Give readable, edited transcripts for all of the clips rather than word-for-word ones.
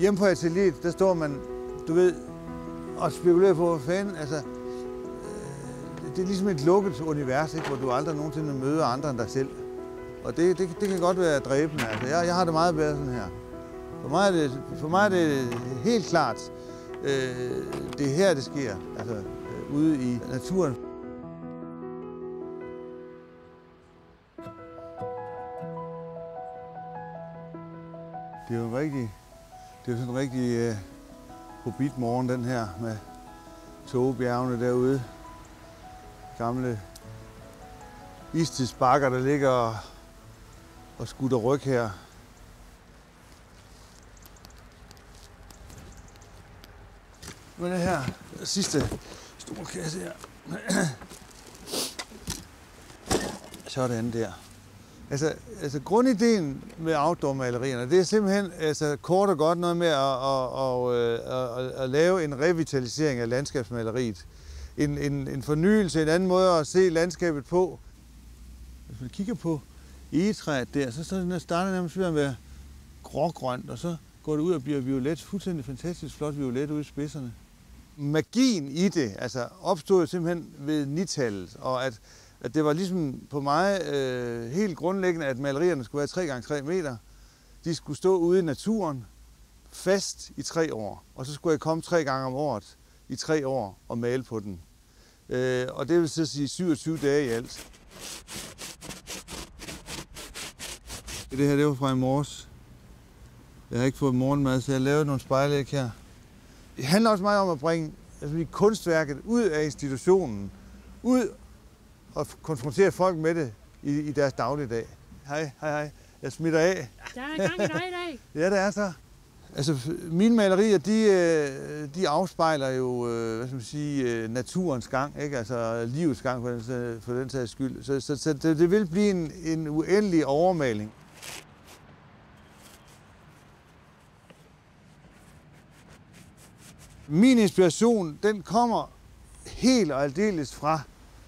Hjemme på atelieret, der står man, du ved, og spekulerer på, hvad fanden, altså, det er ligesom et lukket univers, ikke, hvor du aldrig nogensinde møder andre end dig selv. Og det kan godt være dræbende. Altså, jeg har det meget bedre sådan her. For mig er det helt klart, det er her, det sker, altså ude i naturen. Det er jo sådan en rigtig hobbitmorgen, den her, med togebjergene derude. Gamle istidsbakker, der ligger og skutter ryg her. Men det her sidste store kasse her. Sådan der. Altså grundideen med outdoor-malerierne, det er simpelthen kort og godt noget med at lave en revitalisering af landskabsmaleriet. En fornyelse, en anden måde at se landskabet på. Hvis man kigger på egetræet der, så starter det nærmest ved at være grågrønt, og så går det ud og bliver violet, fuldstændig fantastisk flot violet ude i spidserne. Magien i det opstod simpelthen ved 9-tallet, og at det var ligesom på mig helt grundlæggende, at malerierne skulle være 3x3 meter. De skulle stå ude i naturen fast i 3 år, og så skulle jeg komme 3 gange om året i 3 år og male på den. Og det vil så sige 27 dage i alt. Det her, det var fra i morges. Jeg har ikke fået morgenmad, så jeg lavede nogle spejlæg her. Det handler også meget om at bringe kunstværket ud af institutionen, ud og konfrontere folk med det i deres dagligdag. Hej. Jeg smitter af. Der er gang i dig i dag. Ja, det er så. Altså, mine malerier, de afspejler jo, naturens gang, ikke? Altså livets gang for den sags skyld. Så det vil blive en uendelig overmaling. Min inspiration, den kommer helt og aldeles fra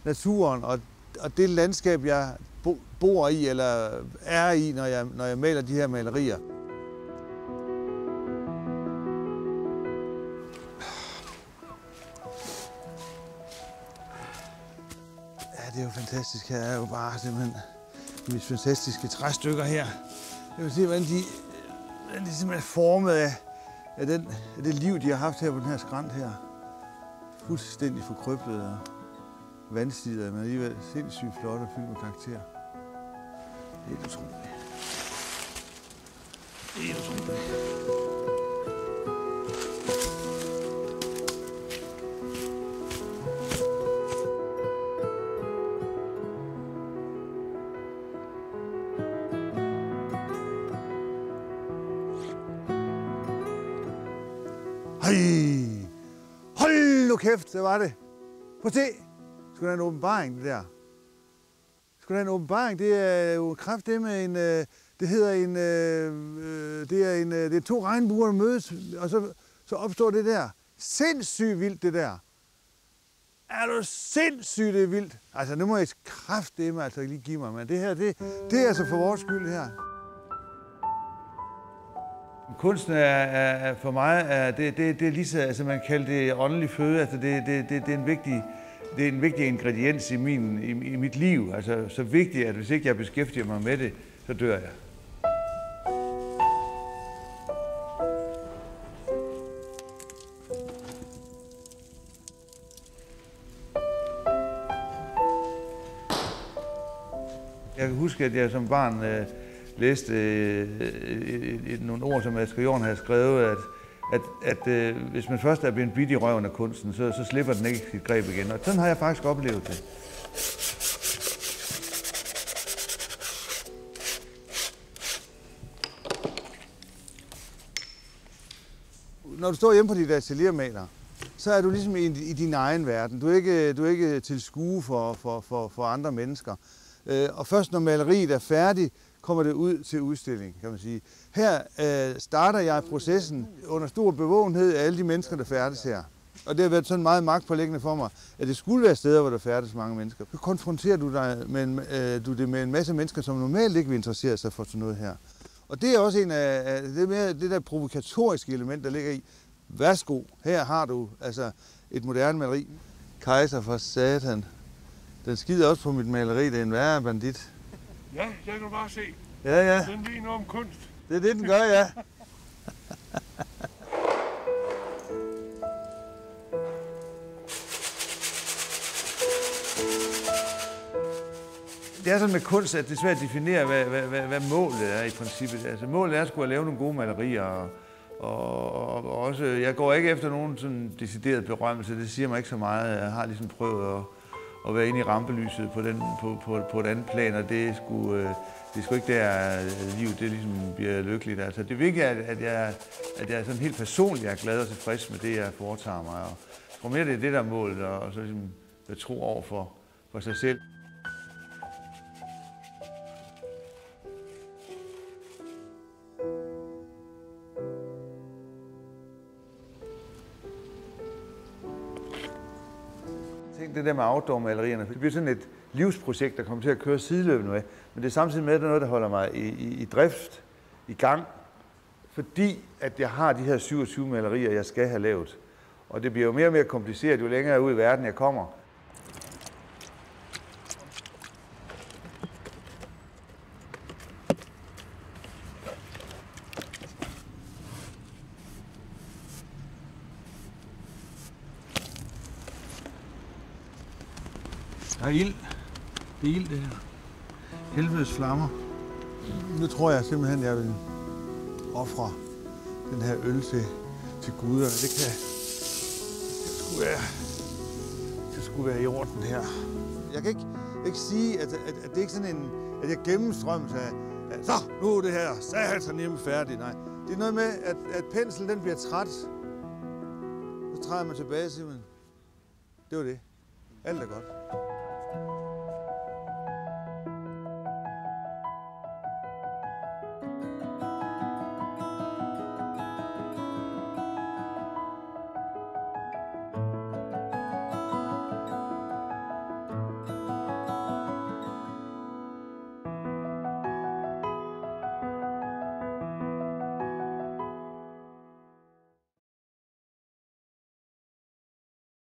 naturen og det landskab, jeg bor i eller er i, når jeg maler de her malerier. Ja, det er jo fantastisk. Her er jo bare simpelthen de fantastiske træstykker her. Jeg vil se, hvordan de simpelthen er formet af det liv, de har haft her på den her skrænt her. Fuldstændig forkrøblet og vandsider, men alligevel sindssygt flot og fyldt med karakter. Helt utroligt. Helt utroligt. Hej! Hold nu kæft, det var det. Prøv at se. Skulle der en åbenbaring, det der? Skulle der en åbenbaring? Det er jo kraftedeme en... Det er 2 regnbuer, der mødes, og så opstår det der. Sindssygt vildt, det der. Er du sindssygt, det er vildt? Altså, nu må jeg kraftedeme lige give mig, men det her, det er altså for vores skyld her. Kunsten er for mig, det er lige så, man kalder det åndelig føde, altså det er en vigtig ingrediens i mit liv. Altså så vigtigt, at hvis ikke jeg beskæftiger mig med det, så dør jeg. Jeg kan huske, at jeg som barn læste nogle ord, som Asger Jorn havde skrevet, at hvis man først er blevet bidt i røven af kunsten, så slipper den ikke sit greb igen. Og sådan har jeg faktisk oplevet det. Når du står hjemme på dit ateliermaler, så er du ligesom i din egen verden. Du er ikke til skue for andre mennesker. Og først når maleriet er færdigt, kommer det ud til udstilling, kan man sige. Her starter jeg processen under stor bevågenhed af alle de mennesker, der færdes her. Og det har været sådan meget magtpåliggende for mig, at det skulle være steder, hvor der færdes mange mennesker. Så konfronterer du det med en masse mennesker, som normalt ikke vil interessere sig for sådan noget her. Og det er også en af det der provokatoriske element, der ligger i. Værsgo, her har du altså et moderne maleri. Kejser for satan. Den skider også på mit maleri, det er en værre bandit. Ja, jeg kan bare se. Ja. Den ved noget om kunst. Det er det, den gør, ja. Det er sådan med kunst, at det er svært at definere, hvad målet er i princippet. Altså målet er at skulle lave nogle gode malerier, og også, jeg går ikke efter nogen sådan decideret berømmelse, det siger mig ikke så meget. Jeg har ligesom prøvet at være inde i rampelyset på et andet plan, og det er sgu ikke der, livet det ligesom bliver lykkeligt. Altså det vigtige er, at jeg sådan helt personligt er glad og tilfreds med det, jeg foretager mig. Og jeg tror mere, det er det, der er målet, og så ligesom være tro over for sig selv. Tænk det der med outdoor-malerierne. Det bliver sådan et livsprojekt, der kommer til at køre sideløbende med. Men det er samtidig med, at det er noget, der holder mig i drift, i gang. Fordi at jeg har de her 27 malerier, jeg skal have lavet. Og det bliver jo mere og mere kompliceret, jo længere ud i verden jeg kommer. Der er ild. Det er ild, det her. Helvedes flammer. Nu tror jeg simpelthen, jeg vil ofre den her øl til guderne. Det skulle være i orden her. Jeg kan ikke sige, at det er ikke sådan en, at jeg gennemstrømmes af, så nu er det her satanemme færdigt. Nej, det er noget med, at penslen den bliver træt. Så træder man tilbage og siger, det var det. Alt er godt.